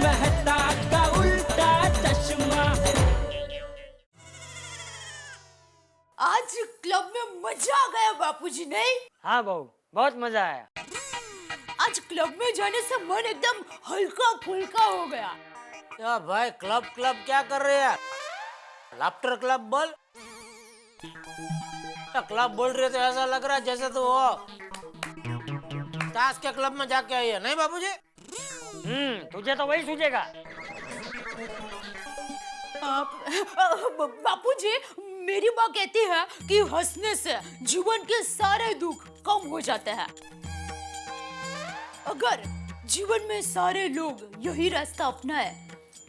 मेहता का उल्टा चश्मा। आज क्लब में मजा आ गया बापूजी, नहीं? हाँ बहू, बहुत मजा आया। आज क्लब में जाने से मन एकदम हल्का फुल्का हो गया। या भाई क्लब क्लब क्या कर रहे हैं? लाफ्टर क्लब बोल। क्लब बोल रहे तो ऐसा लग रहा है जैसे तो वो ताश के क्लब में जाके आई है, नहीं बाबूजी? तुझे तो वही सूझेगा। बापूजी, मेरी माँ कहती है कि हंसने से जीवन के सारे दुख कम हो जाते हैं। अगर जीवन में सारे लोग यही रास्ता अपनाए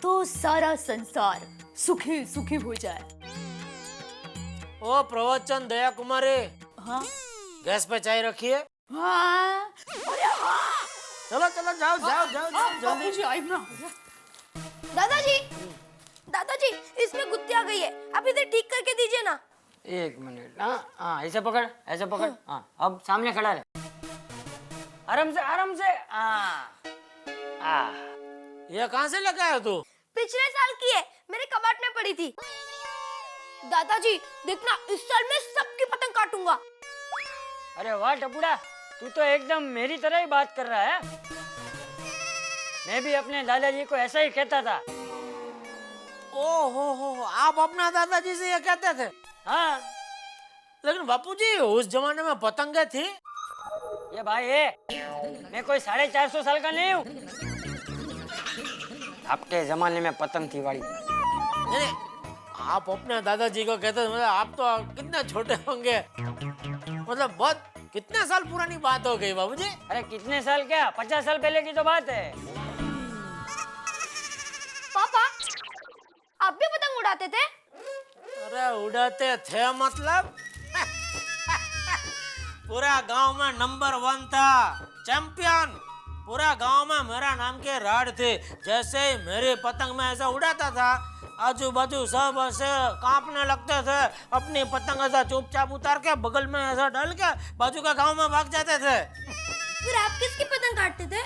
तो सारा संसार सुखी सुखी हो जाए। ओ प्रवचन दया कुमारी, हाँ गैस पे चाय रखिए। हाँ, अरे हाँ। चलो चलो जाओ जाओ जाओ जल्दी। बापूजी आई ना। दादाजी, दादाजी, इसमें गुत्ती आ गई है, आप इधर ठीक करके दीजिए ना। एक मिनट। हाँ, ऐसे पकड़, ऐसे पकड़। हाँ, अब सामने खड़ा रहे। आराम से, आराम से। ये कहाँ से लेके आया तू? पिछले साल की है, मेरे कबाड़ में पड़ी थी। दादाजी देखना, इस साल मैं सबकी पतंग काटूंगा। अरे वाह टपुड़ा, तू तो एकदम मेरी तरह ही बात कर रहा है। मैं भी अपने दादाजी को ऐसा ही कहता था। ओ हो, आप अपना दादाजी से ये कहते थे? हाँ, लेकिन बापूजी उस जमाने में पतंगे थी। ये भाई है, मैं कोई 450 साल का नहीं हूँ। आपके जमाने में पतंग थी वाली। नहीं, आप अपने दादाजी को कहते थे, मतलब आप तो कितने छोटे होंगे, मतलब बहुत कितने साल पुरानी बात हो गई बाबूजी। अरे कितने साल क्या, 50 साल पहले की तो बात है। पापा, आप भी पतंग उड़ाते थे? अरे उड़ाते थे मतलब पूरा गांव में नंबर 1 था, चैंपियन। पूरा गांव में मेरा नाम के राड थे। जैसे ही मेरी पतंग में ऐसा उड़ाता था, आजू बाजू सब ऐसे कांपने लगते थे। अपनी पतंग ऐसा चुपचाप उतार के बगल में ऐसा डाल के बाजू का गांव में भाग जाते थे। फिर आप किसकी पतंग काटते थे?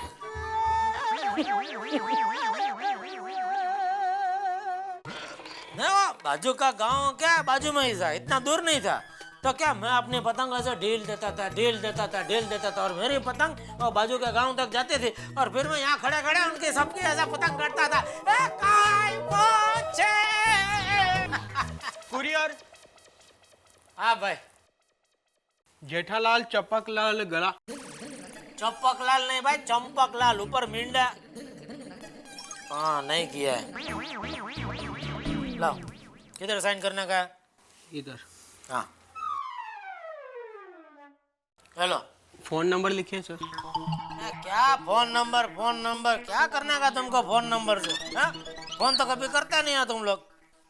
नहीं, वो बाजू का गांव क्या बाजू में ही था, इतना दूर नहीं था। तो क्या मैं अपनी पतंग ऐसे ढील देता था और मेरी पतंग और बाजू के गांव तक जाती थी। और फिर मैं यहाँ खड़े खड़े उनके सबकी ऐसा पतंग काटता था। कुरियर। हाँ भाई। जेठालाल चपकलाल गला। चंपकलाल नहीं भाई, चंपकलाल, ऊपर मींडा। हाँ नहीं किया है। लाओ, किधर साइन करने का है? इधर। हाँ हेलो। फोन नंबर लिखिए सर। क्या फोन नंबर क्या करने का तुमको फोन नंबर से? हाँ? फोन तो कभी करता नहीं है तुम लोग।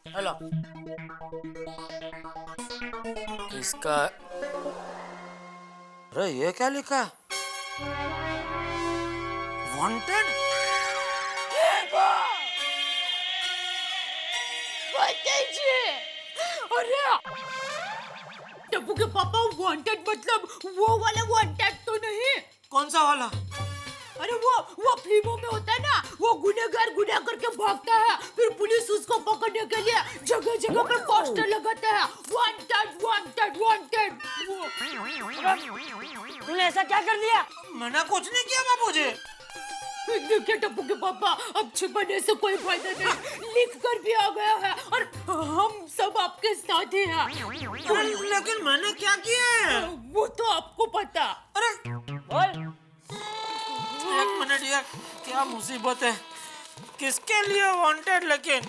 हेलो। किसका? अरे ये क्या लिखा? वांटेड? अरे टप्पू के पापा, वांटेड मतलब वो वाला वांटेड तो नहीं? कौन सा वाला? अरे वो फिल्मों में होता है ना, वो गुनहगार गुनाह करके भागता है, फिर पुलिस उसको पकड़ने के लिए जगह जगह पर पोस्टर लगाता है, वांटेड वांटेड वांटेड। तूने ऐसा क्या कर दिया? मैंने कुछ नहीं किया बाबूजी। देखिए टप्पू के पापा, अब छिपाने से कोई फायदा नहीं, लिख कर भी आ गया है और हम सब आपके साथ ही हैं। लेकिन मैंने क्या किया है? वो तो आपको पता। अरे बोल। एक मिनट यार, क्या मुसीबत है? किसके लिए वांटेड? लेकिन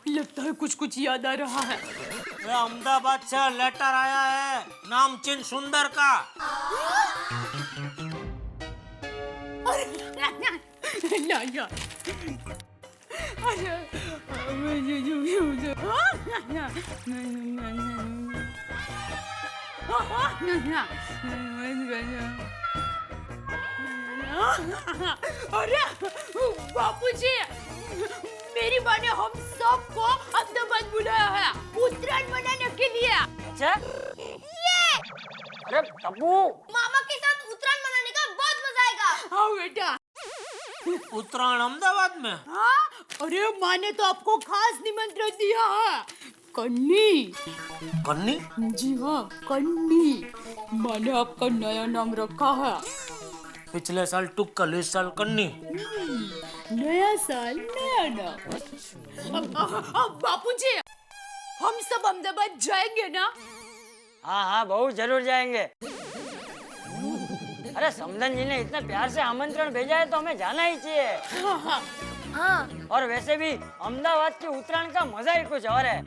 लगता है कुछ कुछ याद आ रहा है। ये अहमदाबाद से लेटर आया है, नाम चिन्ह सुंदर का। ना यार, अरे बापूजी, मेरी माँ ने हम सबको अहमदाबाद बुलाया है उत्तरायण मनाने के लिए। अच्छा? अरे तब्बू, मामा के साथ उत्तरायण मनाने का बहुत मजा आएगा। हाँ बेटा। उत्तरायण अहमदाबाद में? हाँ, अरे माँ ने तो आपको खास निमंत्रण दिया है। कन्नी। कन्नी? जी हाँ, कन्नी। माँ ने आपका नया नाम रखा है। पिछले साल टुक्कल, इस साल कन्नी। नया साल नया नाम। बापूजी, हम सब अहमदाबाद जाएंगे ना? हाँ हाँ बहू जरूर जाएंगे। अरे समधन जी ने इतने प्यार से आमंत्रण भेजा है तो हमें जाना ही चाहिए। हाँ, और वैसे भी अहमदाबाद की उत्तरायण का मजा ही कुछ और है।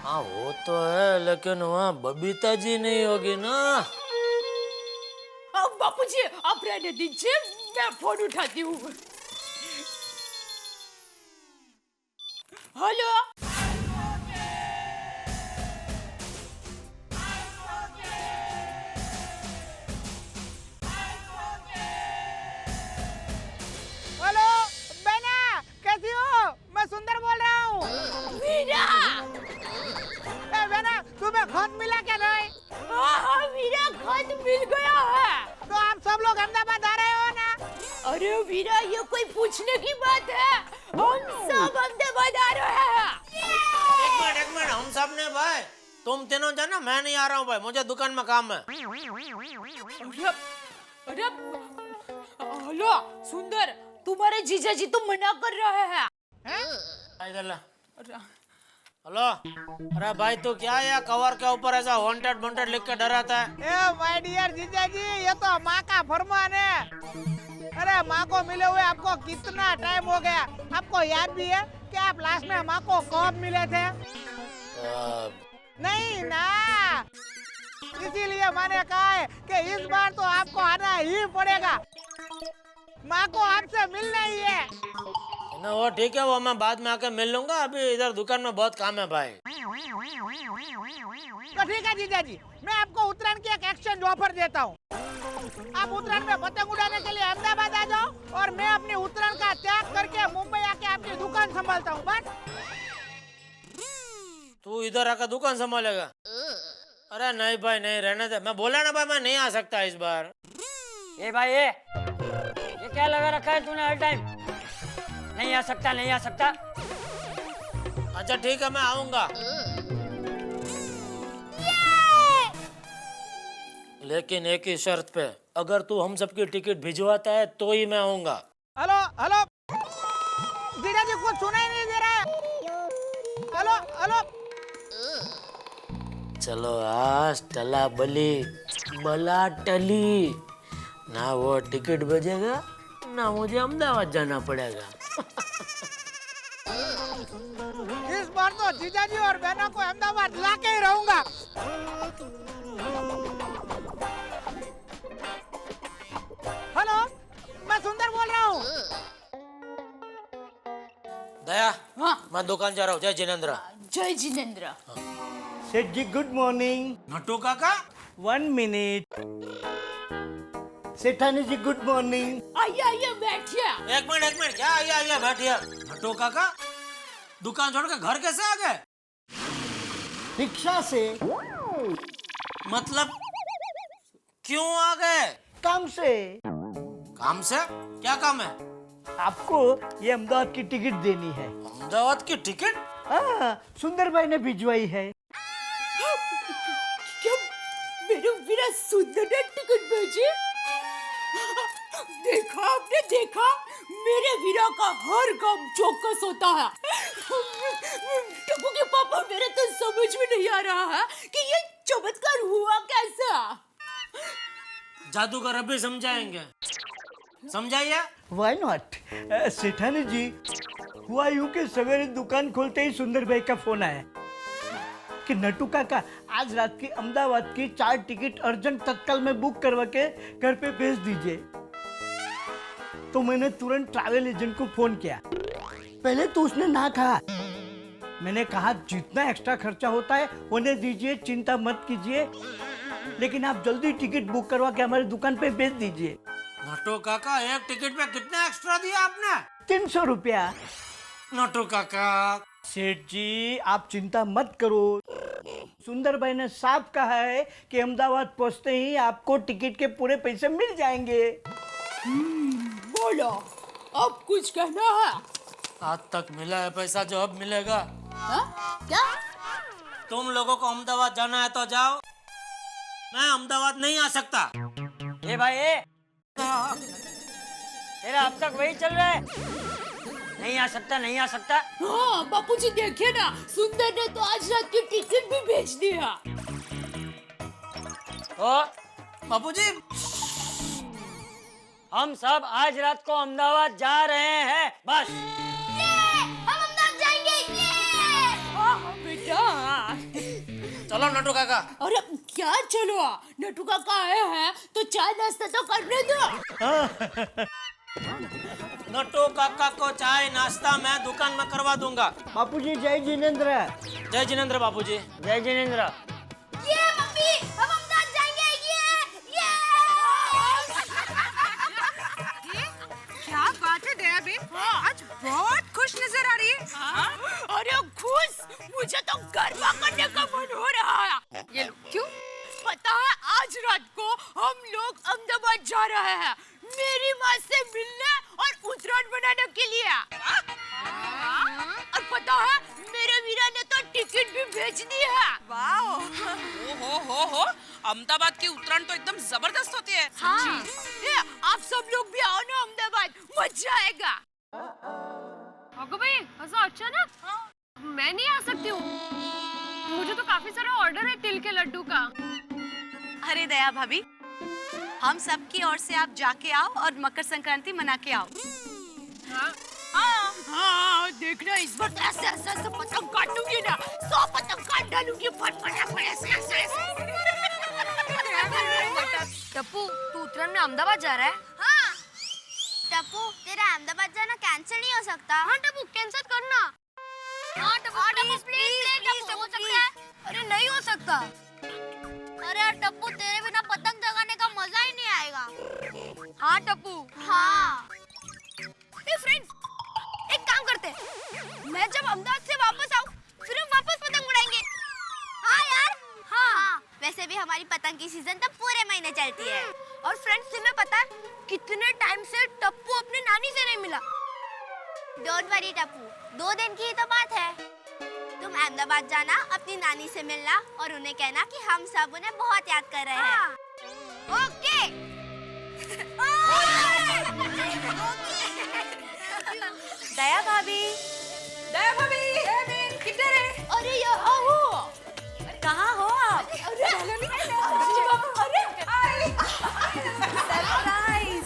हाँ वो तो है, लेकिन वहाँ बबीता जी नहीं होगी ना। बापूजी, आप रहने दीजिए, मैं फोन उठाती हूँ। हेलो। हेलो बेना, कैसी हो? मैं सुंदर बोल रहा हूँ। वीरा। बेना, तुम्हें खत मिला क्या नहीं? हाँ, वीरा खत मिल गया है। तो आप सब लोग अहमदाबाद आ रहे हो ना? अरे वीरा, ये कोई पूछने की बात है? हम सब अहमदाबाद आ रहे हैं। एक मिनट, हम सब ने भाई, तुम तीनों जाना, मैं नहीं आ रहा हूँ भाई, मुझे दुकान में काम है। अरे, हेलो सुंदर, तुम्हारे जीजा जी तो मना कर रहे हैं। इधर ला। हेलो, अरे भाई तू क्या है कवर के ऊपर ऐसा वांटेड लिख के डराता है? ए माय डियर जीजा जी, ये तो माँ का फरमान है। अरे माँ को मिले हुए आपको कितना टाइम हो गया? आपको याद भी है कि आप लास्ट में माँ को कब मिले थे? नहीं ना, इसीलिए मैंने कहा है कि इस बार तो आपको आना ही पड़ेगा। माँ को आपसे मिलना ही है ना। वो ठीक है, वो मैं बाद में आके मिल लूंगा, अभी इधर दुकान में बहुत काम है भाई। तो ठीक है जीजा जी, मैं आपको उत्तरायण की एक एक्सचेंज ऑफर देता हूँ। आप उत्तरायण में पतंग उड़ाने के लिए अहमदाबाद आ जाओ और मैं अपनी उत्तरायण का त्याग करके मुंबई आके आपकी दुकान संभालता हूँ। बस तू इधर आकर दुकान संभालेगा? अरे नहीं भाई नहीं, रहने दे। मैं बोला ना भाई, मैं नहीं आ सकता इस बार। ए भाई ये क्या लगा रखा है तूने हर टाइम? नहीं आ सकता, नहीं आ सकता। अच्छा ठीक है, मैं आऊंगा, लेकिन एक ही शर्त पे, अगर तू हम सबकी टिकट भिजवाता है तो ही मैं आऊंगा। हेलो हेलो जीजा जी, कुछ सुनाई नहीं दे रहा है। हेलो हेलो, चलो आज टला बली बला टली, ना वो टिकट बजेगा ना मुझे अहमदाबाद जाना पड़ेगा। इस बार तो जीजा जी और बहनों को अहमदाबाद लाके ही रहूंगा। हेलो, मैं सुंदर बोल रहा हूँ। दया, हाँ। मैं दुकान जा रहा हूँ। जय जिनेंद्र। जय जिनेंद्र। सेठ जी गुड मॉर्निंग। नट्टू काका, 1 मिनट। सेठानी जी गुड मॉर्निंग। आइए आइए बैठिए। एक मिनट, क्या आइए बैठिए। नट्टू काका, दुकान छोड़ के घर कैसे आ गए? रिक्शा से। मतलब क्यों आ गए? काम से। काम से? क्या काम है? आपको ये अहमदाबाद की टिकट देनी है। अहमदाबाद की टिकट? हाँ, सुंदर भाई ने भिजवाई है। क्या मेरे वीरा सुंदर ने टिकट भेजी? देखा आपने, देखा मेरे वीरा का हर काम चौकस होता है। टप्पू के पापा, मेरे तो समझ में नहीं आ रहा है कि ये चमत्कार हुआ कैसा। जादूगर अभी समझाएंगे, समझाइए। Why not. सेठानी जी, हुआ यूं कि सवेरे दुकान खोलते ही सुंदर भाई का फोन आया कि नट्टू काका आज रात की अहमदाबाद की 4 टिकट अर्जेंट तत्काल में बुक करवा के घर पे भेज दीजिए। तो मैंने तुरंत ट्रैवल एजेंट को फोन किया। पहले तो उसने ना कहा। मैंने कहा जितना एक्स्ट्रा खर्चा होता है उन्हें दीजिए, चिंता मत कीजिए, लेकिन आप जल्दी टिकट बुक करवा के हमारी दुकान पे भेज दीजिए। नट्टू काका, एक टिकट पे कितना एक्स्ट्रा दिया आपने? 300 रुपया। नट्टू काका, सेठ जी आप चिंता मत करो, सुंदर भाई ने साफ कहा है कि अहमदाबाद पहुंचते ही आपको टिकट के पूरे पैसे मिल जाएंगे। बोलो, अब कुछ कहना है? आज तक मिला है पैसा जो अब मिलेगा। हाँ? क्या? तुम लोगों को अहमदाबाद जाना है तो जाओ, मैं अहमदाबाद नहीं आ सकता। ए भाई ए, तेरा अब तक वही चल रहा है, नहीं आ सकता नहीं आ सकता। हाँ बापूजी, देखिए ना, सुंदर ने तो आज रात की टिकट भी बेच दिया। ओ बापूजी, हम सब आज रात को अहमदाबाद जा रहे हैं, बस। हम अहमदाबाद जाएंगे। हाँ बेटा। चलो नटू काका। अरे क्या चलो, नटू काका आए हैं तो चाय नाश्ता तो करने दो। नटू काका को चाय नाश्ता मैं दुकान में करवा दूंगा। बापूजी जय जिनेंद्र। जय जिनेंद्र बापूजी। जय जिनेंद्र। ये मम्मी, हम अहमदाबाद जाएंगे। ये क्या बात है दया बेन, आज बहुत खुश नजर आ रही है। अरे खुश, मुझे तो गरबा करने का मन हो रहा है। ये लो, क्यों? पता है, आज रात को हम लोग अहमदाबाद जा रहे हैं मेरी माँ से मिलने और उत्तरायण मनाने के लिए। और पता है, मेरे वीरा ने तो टिकट भी बेच दी है। वाह, हो, अहमदाबाद की उत्तरायण तो एकदम जबरदस्त होती है। हाँ, ये आप सब लोग भी आओ ना अहमदाबाद, मजा आएगा। अगो भाई, ऐसा अचानक? मैं नहीं आ सकती हूँ, मुझे तो काफी सारा ऑर्डर है तिल के लड्डू का। अरे दया भाभी, हम सब की ओर से आप जाके आओ और मकर संक्रांति मना के आओ। हाँ, देखना इस बार ऐसे ऐसे ऐसे पतंग काटूंगी ना, 100 पतंग काट डालूंगी, फट ऐसे। टप्पू, तू उत्तरायण में अहमदाबाद जा रहा है? हाँ। टप्पू, तेरा अहमदाबाद जाना कैंसिल नहीं हो सकता? हाँ टप्पू, कैंसिल करना। हाँ टप्पू, प्लीज हो सकता है? अरे नहीं हो सकता। अरे यार टप्पू, तेरे बिना पतंग जगाने का मजा ही नहीं आएगा। हाँ टप्पू। हाँ। ए फ्रेंड्स, एक काम करते हैं, मैं जब अहमदाबाद से वापस आऊँ, फिर हम वापस पतंग उड़ाएंगे। हाँ यार। हाँ। वैसे भी हमारी पतंग की सीजन तो पूरे महीने चलती है। और फ्रेंड्स, तुम्हें पता है कितने टाइम से टप्पू अपनी नानी से नहीं मिला? डोंट वरी टप्पू, 2 दिन की ही तो बात है। तुम अहमदाबाद जाना, अपनी नानी से मिलना और उन्हें कहना कि हम सब उन्हें बहुत याद कर रहे हैं। ओके। दया भाभी, किधर है? अरे यहाँ हो। कहाँ हो आप? अरे सरप्राइज।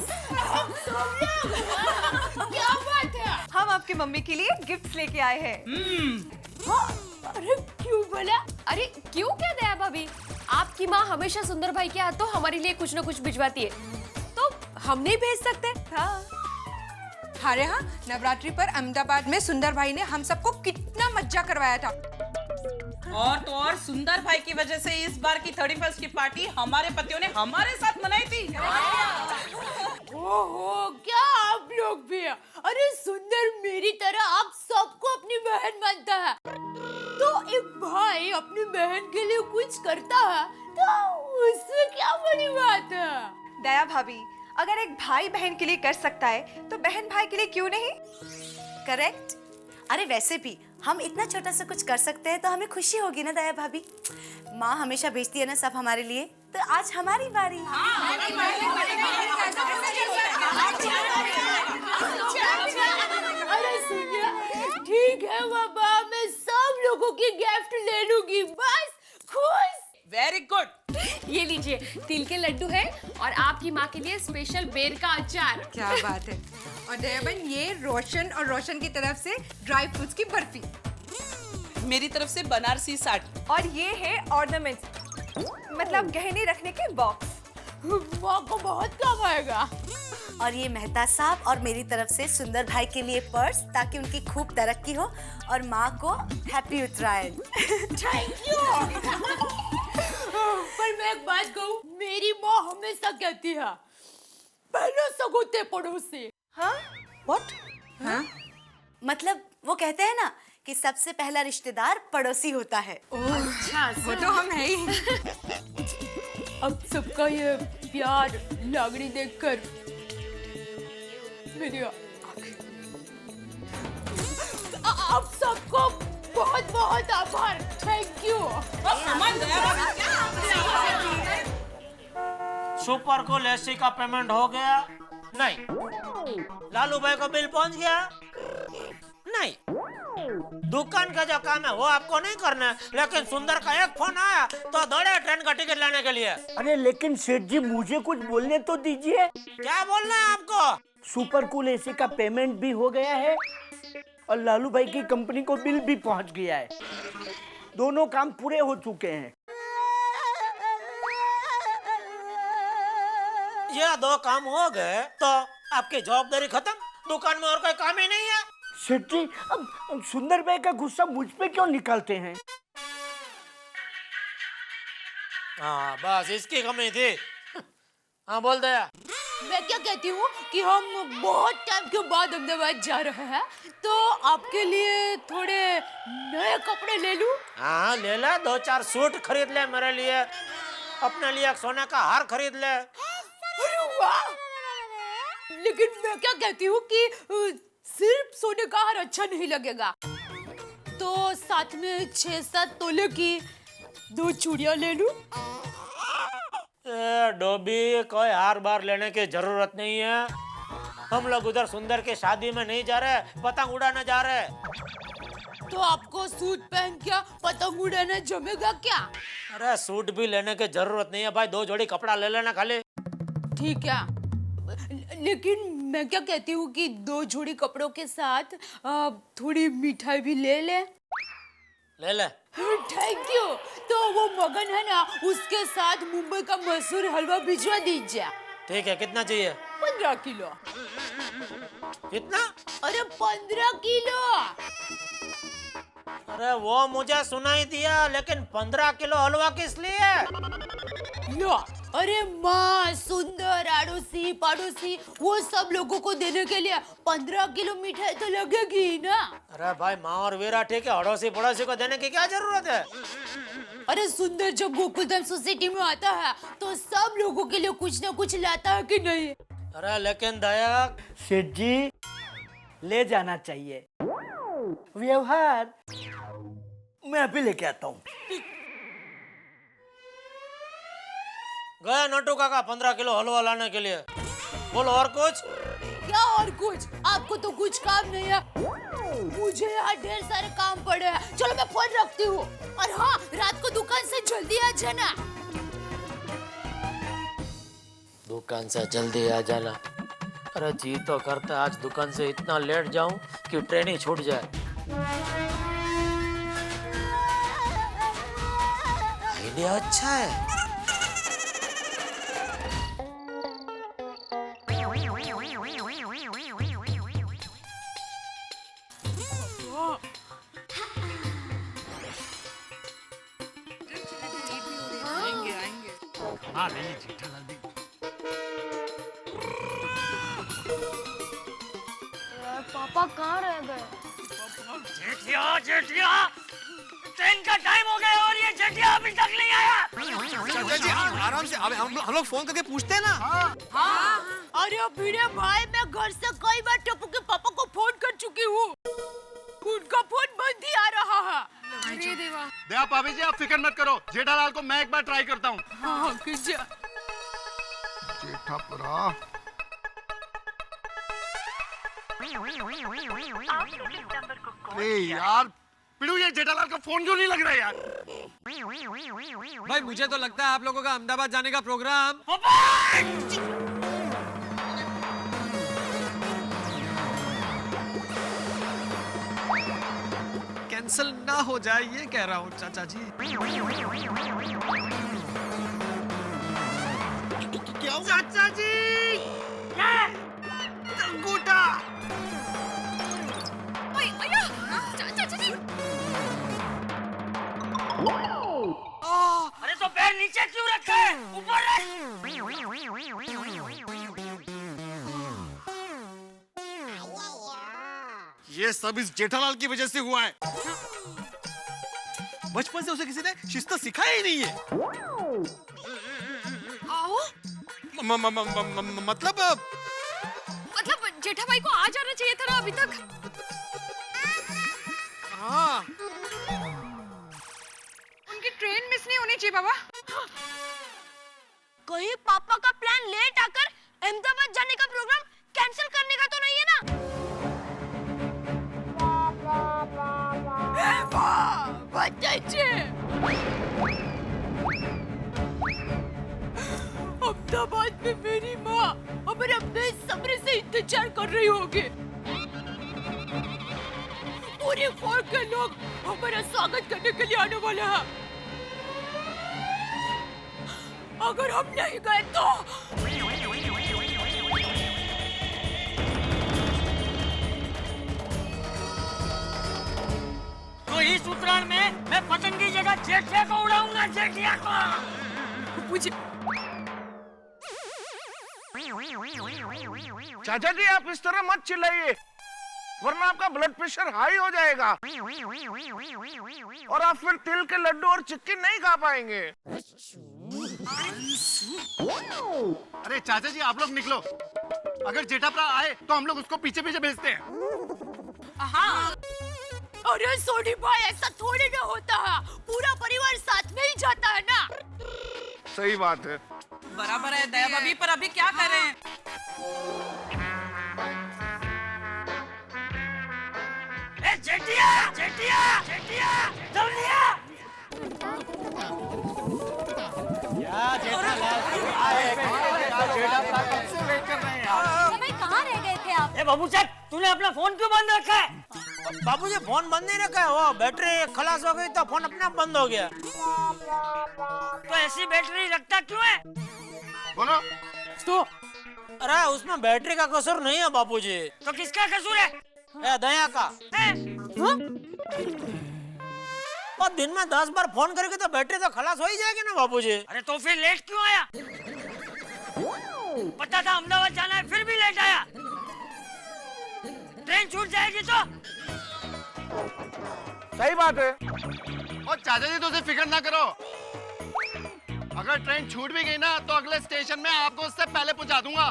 क्या बात है? हम आपकी मम्मी के लिए गिफ्ट्स लेके आए हैं। अरे क्यों बोला? अरे क्यों क्या दया भाभी, आपकी माँ हमेशा सुंदर भाई के हाथों हमारे लिए कुछ न कुछ भिजवाती है, तो हम नहीं भेज सकते? हाँ। अरे हाँ, नवरात्रि पर अहमदाबाद में सुंदर भाई ने हम सबको कितना मज्जा करवाया था। और सुंदर भाई की वजह से इस बार की 31st की पार्टी हमारे पतियों ने हमारे साथ मनाई थी। ओहो, क्या आप लोग भी? अरे सुंदर मेरी तरह आप सबको अपनी बहन मानता है, तो एक भाई अपनी बहन के लिए कुछ करता है तो उसमें क्या बड़ी बात है? दया भाभी, अगर एक भाई बहन के लिए कर सकता है तो बहन भाई के लिए क्यों नहीं? करेक्ट। अरे वैसे भी हम इतना छोटा सा कुछ कर सकते हैं तो हमें खुशी होगी ना दया भाभी। माँ हमेशा भेजती है ना सब हमारे लिए, तो आज हमारी बारी। अरे सुनिए, ठीक है बाबा, मैं सब लोगों की गिफ्ट ले लूंगी, बस खुश। Very good. ये लीजिए, तिल के लड्डू है और आपकी माँ के लिए स्पेशल बेर का अचार। क्या बात है। और दया बहन, ये रोशन और रोशन की तरफ से ड्राई फ्रूट्स की बर्फी, मेरी तरफ से बनारसी साड़ी, और ये है ऑर्नामेंट्स, मतलब गहने रखने के बॉक्स। माँ को बहुत काम आएगा। और ये मेहता साहब और मेरी तरफ से सुंदर भाई के लिए पर्स, ताकि उनकी खूब तरक्की हो, और माँ को हैप्पी उत्तरायण। Thank you. पर मैं एक बात कहूँ, मेरी माँ हमेशा कहती है, पहले सगोते पड़ोसी। हाँ? What? हाँ? मतलब वो कहते हैं ना कि सबसे पहला रिश्तेदार पड़ोसी होता है। अच्छा वो तो हम है ही। अब सबका ये प्यार लागड़ी देखकर मेरी आप सबको बहुत बहुत आभार। Thank you. सुपर को एसी का पेमेंट हो गया? नहीं। लालू भाई को बिल पहुंच गया? नहीं। दुकान का जो काम है वो आपको नहीं करना है, लेकिन सुंदर का एक फोन आया तो दौड़े ट्रेन का टिकट लेने के लिए। अरे लेकिन सेठ जी मुझे कुछ बोलने तो दीजिए। क्या बोलना है आपको? सुपर कूल एसी का पेमेंट भी हो गया है और लालू भाई की कंपनी को बिल भी पहुंच गया है। दोनों काम पूरे हो चुके हैं। ये दो काम हो गए तो आपकी जवाबदारी खत्म। दुकान में और कोई काम ही नहीं है। सेठ जी अब सुंदर भाई का गुस्सा मुझ पे क्यों निकालते हैं? हाँ बस इसकी कमी थी। हाँ बोल दया। मैं क्या कहती हूँ कि हम बहुत टाइम के बाद अहमदाबाद जा रहे हैं, तो आपके लिए थोड़े नए कपड़े ले लूं? हाँ ले ले, 2-4 सूट खरीद ले मेरे लिए, अपने लिए एक सोने का हार खरीद ले। अरे वाह! लेकिन मैं क्या कहती हूँ कि सिर्फ सोने का हार अच्छा नहीं लगेगा, तो साथ में 6-7 तोले की 2 चूड़ियां ले लूं? डोबी कोई हार बार लेने की जरूरत नहीं है। हम लोग उधर सुंदर की शादी में नहीं जा रहे, पतंग उड़ाने जा रहे। तो आपको सूट पहन के पतंग उड़ाना जमेगा क्या? अरे सूट भी लेने की जरूरत नहीं है भाई, 2 जोड़ी कपड़ा ले लेना खाली। ठीक है, लेकिन मैं क्या कहती हूँ कि 2 जोड़ी कपड़ों के साथ थोड़ी मिठाई भी ले ले। ले ले। Thank you. तो वो मगन है ना, उसके साथ मुंबई का मशहूर हलवा भिजवा दीजिए। ठीक है, कितना चाहिए? 15 किलो। कितना? अरे 15 किलो। अरे वो मुझे सुनाई दिया, लेकिन 15 किलो हलवा किस लिए? लो, अरे माँ, सुंदर, आड़ोसी पड़ोसी वो सब लोगों को देने के लिए 15 किलो मिठाई तो लगेगी ही ना। अरे भाई माँ और वीरा ठीक है, अड़ोसी पड़ोसी को देने की क्या जरूरत है? अरे सुंदर जब गोकुलधाम सोसाइटी में आता है तो सब लोगों के लिए कुछ ना कुछ लाता है कि नहीं? अरे लेकिन दया। सेठ जी ले जाना चाहिए। व्यवहार मैं अभी लेके आता हूँ। गया नोटू काका 15 किलो हलवा लाने के लिए। बोलो और कुछ? क्या और कुछ? आपको तो कुछ काम नहीं है, मुझे यहाँ ढेर सारे काम पड़े हैं। चलो मैं फोन रखती हूँ, और हाँ रात को दुकान से जल्दी आ जाना। दुकान से जल्दी आ जाना। अरे जी तो करता आज दुकान से इतना लेट जाऊं कि ट्रेन ही छूट जाए। आइडिया अच्छा है। पापा कहाँ रह गए? जेठिया ट्रेन का टाइम हो गया और ये जेठिया अभी तक नहीं आया। चाचा जी आराम से, अब हम लोग फोन करके पूछते हैं ना। हाँ। अरे मेरे भाई, मैं घर से कई बार टप्पू के पापा को फोन कर चुकी हूँ, उनका फोन बंद ही आ रहा है। अरे देवा। दया भाभी जी आप फिक्र मत करो, जेठालाल को मैं एक बार ट्राई करता हूँ। हाँ, जेठापुरा अरे यार पिड़ू, ये जेठालाल का फोन क्यों नहीं लग रहा यार? भाई मुझे तो लगता है आप लोगों का अहमदाबाद जाने का प्रोग्राम कैंसिल ना हो जाए, ये कह रहा हूँ चाचा जी। क्या चाचा जी? अंगूठा। अरे तो पैर नीचे क्यों रखे हैं? ऊपर रख। ये सब इस जेठालाल की वजह से हुआ है। बचपन से उसे किसी ने शिस्त सिखाया ही नहीं है। आओ मतलब जेठा भाई को आ जाना चाहिए था ना अभी तक। हाँ, उनकी ट्रेन मिस नहीं होनी चाहिए बाबा। कहीं पापा का प्लान लेट आकर अहमदाबाद जाने का प्रोग्राम कैंसिल करने का तो नहीं है ना? अहमदाबाद में मेरी माँ हमारे बेसब्री से इंतजार कर रही होगी। पूरे फौज के लोग हमारा स्वागत करने के लिए आने वाले हैं। अगर हम नहीं गए तो इस उत्तरायण में मैं पतंग की जगह जेठिया को उड़ाऊंगा, जेठिया को। मुझे चाचा जी आप इस तरह मत चिल्लाइए, वरना आपका ब्लड प्रेशर हाई हो जाएगा और आप फिर तिल के लड्डू और चिक्की नहीं खा पाएंगे। अरे चाचा जी आप लोग निकलो, अगर जेठाप्रा आए तो हम लोग उसको पीछे पीछे भेजते हैं। हाँ। अरे सोनी भाई ऐसा थोड़ी ना होता है, पूरा परिवार साथ में ही जाता है ना। सही बात है। बराबर है दया भाभी, पर अभी क्या करें? जेठिया, जेठिया, जेठिया, जल्दी आ। भाई कहाँ रह गए थे आप? ए बाबू साहब, तूने अपना फोन क्यों बंद रखा है? बाबूजी फोन बंद नहीं रखा है, वो बैटरी खलास हो गई तो फोन अपने आप बंद हो गया। तो ऐसी बैटरी रखता क्यों है? बोलो। तो अरे उसमें बैटरी का कसूर नहीं है बापूजी। तो किसका कसूर है? दया का। और दिन में 10 बार फोन करके तो बैटरी तो खलास हो ही जाएगी ना बापूजी। अरे तो फिर लेट क्यों आया? पता था अहमदाबाद जाना है, फिर भी लेट आया। ट्रेन छूट जाएगी तो? सही बात है। और चाचा जी तो उसे फिक्र ना करो, अगर ट्रेन छूट भी गई ना तो अगले स्टेशन में आपको उससे पहले पहुंचा दूंगा।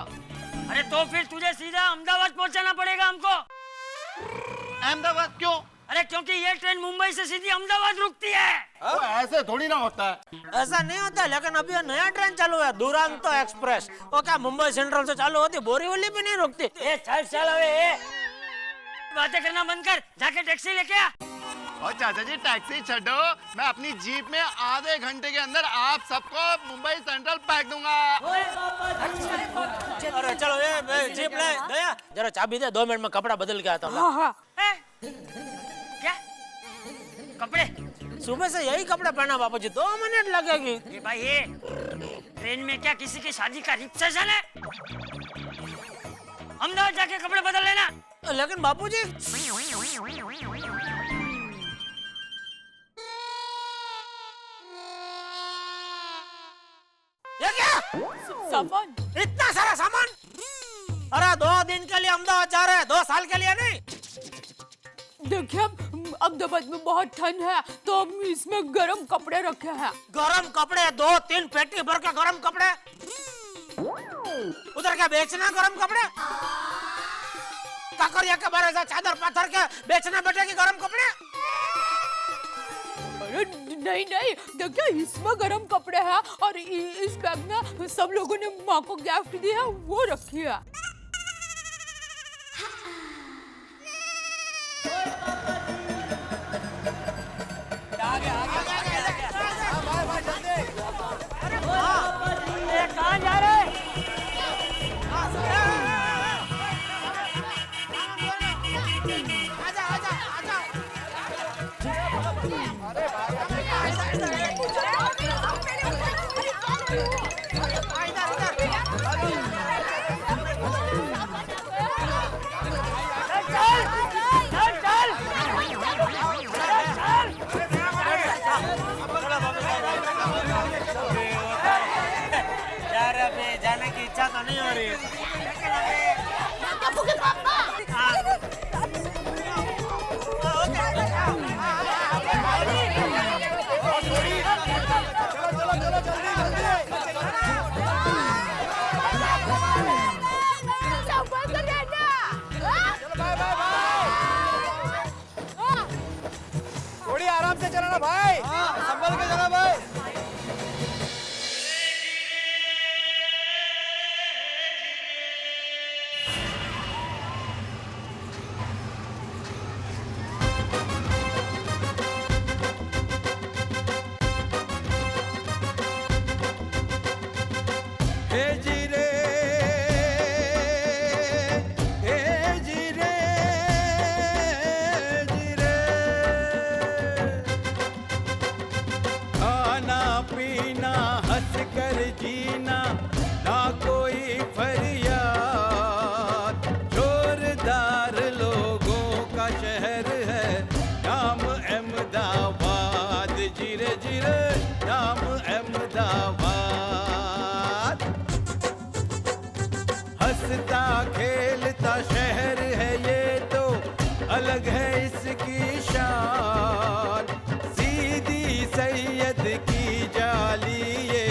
अरे तो फिर तुझे सीधा अहमदाबाद पहुंचाना पड़ेगा हमको। अहमदाबाद क्यों? अरे क्योंकि ये ट्रेन मुंबई से सीधी अहमदाबाद रुकती है। वो ऐसे थोड़ी ना होता है। ऐसा नहीं होता, लेकिन अभी ये नया ट्रेन चालू है, दुरांतो एक्सप्रेस। वो क्या मुंबई सेंट्रल से चालू होती, बोरीवली भी नहीं रुकती। ए चल अबे, बातें करना बंद कर, जाके टैक्सी लेके आ। और चाचा जी टैक्सी छोड़ो, मैं अपनी जीप में आधे घंटे के अंदर आप सबको मुंबई सेंट्रल फेंक दूंगा। अरे चलो ये जीप ले दया, जरा चाबी दे, 2 मिनट में कपड़ा बदल के आता हूँ। क्या कपड़े? सुबह से यही कपड़े पहना बापूजी, 2 मिनट लगेगी। ये भाई ये ट्रेन में क्या किसी की शादी का रिसेप्शन है? अहमदाबाद जाके कपड़े बदल लेना। लेकिन बापूजी ये क्या सामान, इतना सारा सामान? अरे 2 दिन के लिए अहमदाबाद जा रहे हैं, 2 साल के लिए नहीं। देखिए अहमदाबाद में बहुत ठंड है तो हम इसमें गर्म कपड़े रखे हैं। गरम कपड़े 2-3 पेटी भर के गरम कपड़े? उधर क्या बेचना गरम कपड़े? काकरिया के बारे से चादर पाथर के बेचना बैठेगी गरम कपड़े? अरे नहीं नहीं, देखिए इसमें गरम कपड़े हैं और इस बैग में सब लोगों ने माँ को गिफ्ट दिया, वो रखी है। कहाँ जा रहे? जाने की इच्छा तो नहीं हो रही। हे जी रे, हे जी रे, जी रे। खाना पीना हंस कर जीना, ना कोई फरियाद। जोरदार लोगों का शहर है नाम अहमदाबाद। जीरे जीरे नाम अहमदाबाद। हंसता खेलता शहर है ये तो, अलग है इसकी शान। सीधी सैयद की जाली ये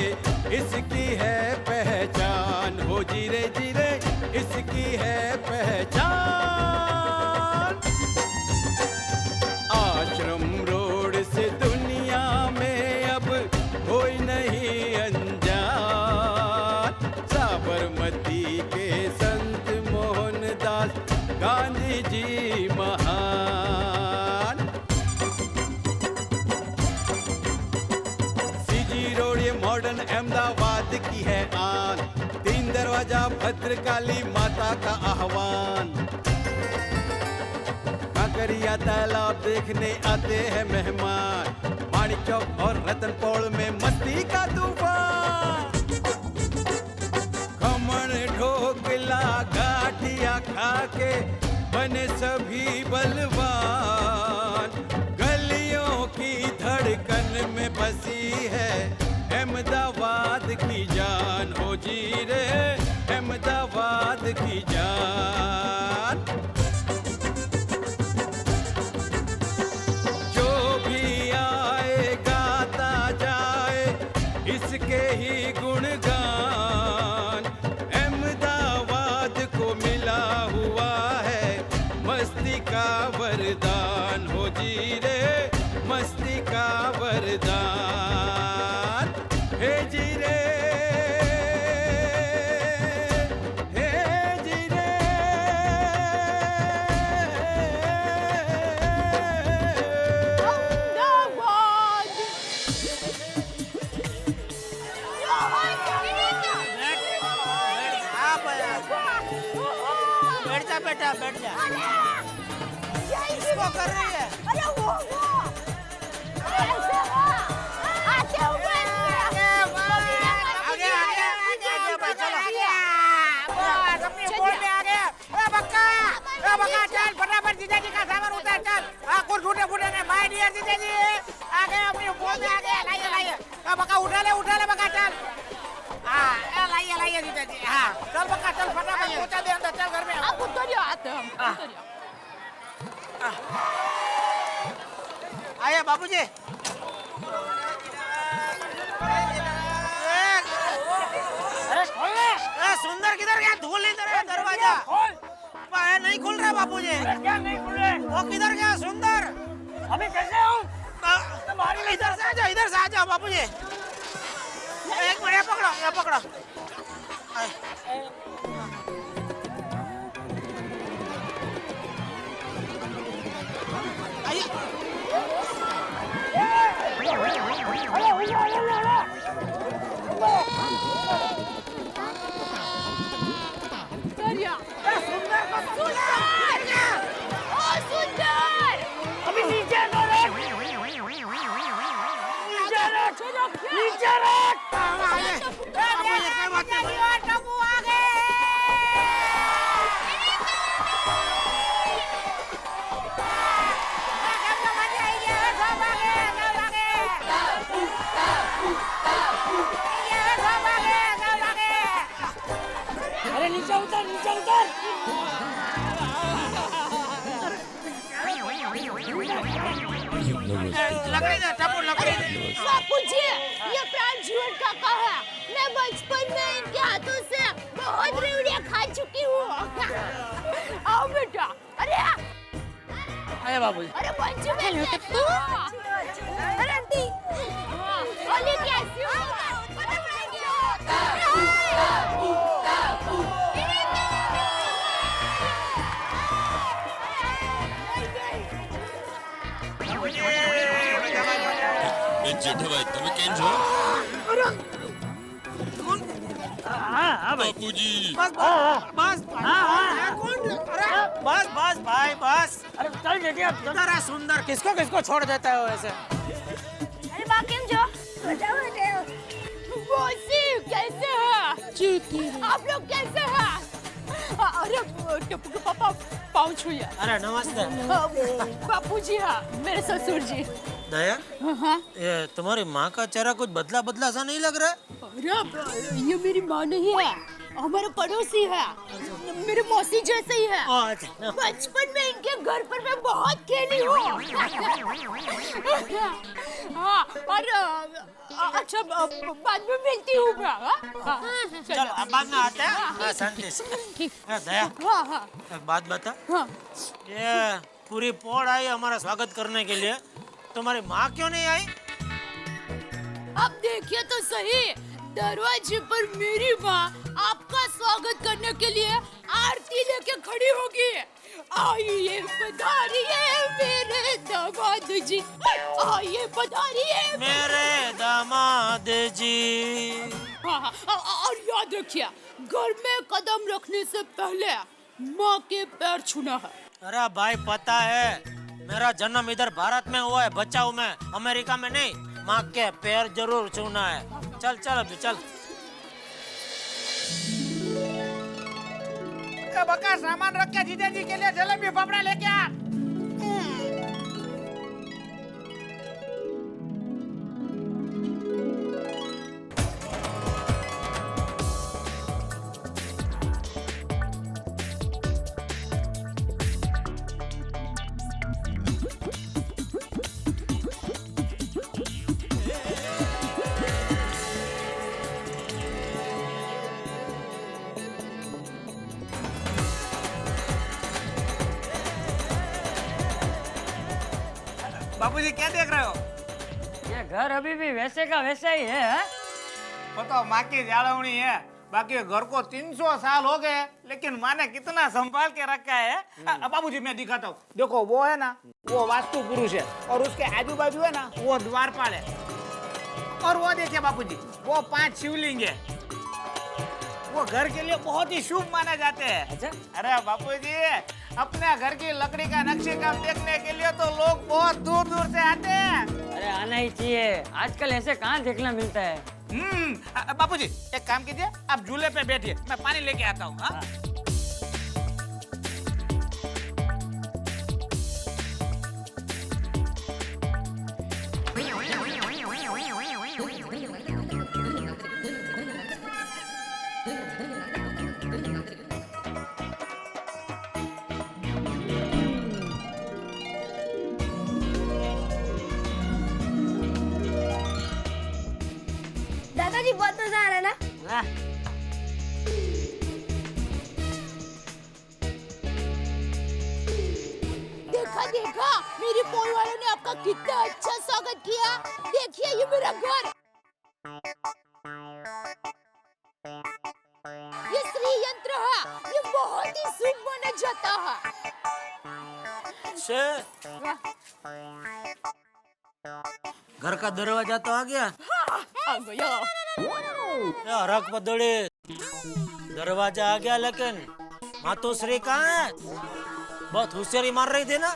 इसकी है पहचान। हो जीरे जीरे इसकी है पहचान। आश्रम रोड से दुनिया में अब कोई नहीं अनजान। साबरमती के संत मोहनदास गांधी जी महान। सीजी रोड ये मॉडर्न अहमदाबाद की है आन। 3 दरवाजा भद्रकाली माता का आह्वान। काकरिया तालाब देखने आते हैं मेहमान। माणिक चौक और रतन पौड़ में मस्ती का तूफान। खमण ढोकला गाठिया खा के बने सभी बलवान। गलियों की धड़कन में बसी है अहमदाबाद की जान। हो जी रे अहमदाबाद की जान। जो भी आए गाता जाए इसके ही गुणगान। अहमदाबाद को मिला हुआ है मस्ती का वरदान। हो जी रे मस्ती का वरदान। हे जी रे, हे जी रे। बैठ जा बेटा, बैठ जा। इसको कर रही है। अरे वो ऐसे वो आगे ऊपर आगे चलो। अपनी बोल में आगे। बक्का चल फटाफट जीजा जी का सामान उतार चल। कुछ झूठे फूटे नहीं माय डियर जीजा जी। आगे अपनी बोल में आगे लाइए। बक्का उठा ले बक्का चल। लाइए जीजा जी। हाँ चल बक्का चल फटाफट पहुंचा दे अंदर। चल घर में आप उतरिए आते हम उतरिए। आया बाबूजी। अरे सुंदर किधर गया? धूल इधर है दरवाजा। नहीं खुल रहा बाबूजी। क्या नहीं खुल रहे? वो किधर गया सुंदर? अभी कैसे हूँ? इधर से आ जाओ बाबूजी। एक मिनट ये पकड़ो। अभी नीचे रख। अरे नीचे उतर। लकड़ी दे। बापूजी, ये प्राण जीवन काका है। मैं बचपन में इनके हाथों से बहुत रेवड़ियाँ खा चुकी हूँ। आओ बेटा। अरे आया बाबूजी। अरे बच्चे अरे आंटी ओली कैसी हो? જેઠાભાઈ તમે કેમ છો? बापूजी बस बस बस बस भाई बस। अरे चल जेठी अब चल। सुंदर है सुंदर, किसको किसको छोड़ देता है ऐसे। अरे बा केम जो मौसी कैसे हैं? जीती आप लोग कैसे हैं? अरे टप्पू के पापा पाँव छुए। अरे नमस्ते। बापूजी हाँ, मेरे ससुर जी। दया, हाँ ये तुम्हारी माँ का चेहरा कुछ बदला बदला सा नहीं लग रहा है? अरे ये मेरी माँ नहीं है, हमारे पड़ोसी है, मेरे मौसी जैसे ही है। अच्छा। बचपन में इनके घर पर मैं बहुत खेली हूँ। हाँ और अच्छा बाद में मिलती हूँ मैं। चलो अब बाद में आते हैं। शांति से। दया हाँ हाँ एक बात बता, हाँ ये पूरी पौड़ आई हमारा स्वागत करने के लिए, तुम्हारी माँ क्यों नहीं आई? अब देखिए तो सही, दरवाजे पर मेरी माँ आपका स्वागत करने के लिए आरती लेके खड़ी होगी। आइए पधारिए मेरे दामाद जी, आइए पधारिए मेरे दामाद जी। हाँ हाँ और याद रखिए, घर में कदम रखने से पहले माँ के पैर छूना है। अरे भाई पता है, मेरा जन्म इधर भारत में हुआ है, बचाओ में, अमेरिका में नहीं। माँ के पैर जरूर छूना है। चल चल अभी चल। बका सामान रख के जीजा जी के लिए जलेबी फाफड़ा लेके आ। बापूजी क्या देख रहे हो? ये घर अभी भी वैसे का वैसा ही है। वो तो माँ की जाड़वनी है, बाकी घर को 300 साल हो गए, लेकिन माँ ने कितना संभाल के रखा है। बाबूजी मैं दिखाता हूँ, देखो वो है ना, वो वास्तु पुरुष है, और उसके आजू बाजू है ना वो द्वारपाल है, और वो देखिए बापूजी वो 5 शिवलिंग है। वो घर के लिए बहुत ही शुभ माने जाते हैं। अच्छा? अरे बापूजी अपने घर की लकड़ी का नक्शे काम देखने के लिए तो लोग बहुत दूर दूर से आते हैं। अरे आना ही चाहिए, आजकल ऐसे कहाँ देखना मिलता है। बापूजी एक काम कीजिए, आप झूले पे बैठिए, मैं पानी लेके आता हूँ। हाँ? दादाजी बहुत मजा आ रहा है ना? वाह, देखा देखा, मेरे पोल वालों ने आपका कितना अच्छा स्वागत किया। देखिए ये मेरा घर, ये श्री यंत्र है, ये बहुत ही शुभ माना जाता है। घर का दरवाजा तो आ गया। आ गया। रख पदोड़े, दरवाजा आ गया, लेकिन मातोश्री कहाँ है? बहुत होशियारी मार रही थी ना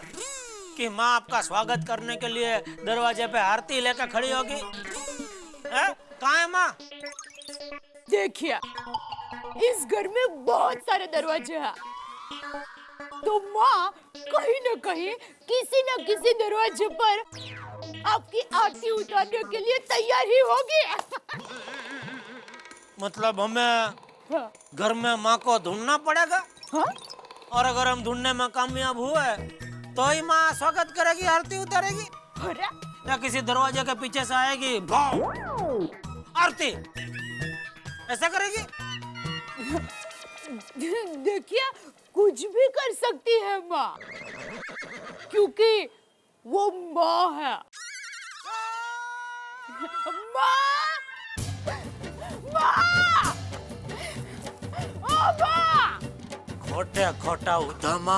कि माँ आपका स्वागत करने के लिए दरवाजे पे आरती लेकर खड़ी होगी। कहाँ है माँ? देखिए इस घर में बहुत सारे दरवाजे हैं, तो माँ कहीं न कहीं किसी न किसी दरवाजे पर आपकी आरती उतारने के लिए तैयार ही होगी। मतलब हमें घर में माँ को ढूंढना पड़ेगा। हाँ? और अगर हम ढूंढने में कामयाब हुए तो ही माँ स्वागत करेगी, आरती उतारेगी, अरे या किसी दरवाजे के पीछे से आएगी, भाव आरती ऐसा करेगी। देखिए कुछ भी कर सकती है माँ, क्योंकि वो माँ है। माँ, माँ, ओ माँ। खोटे खोटा उधमा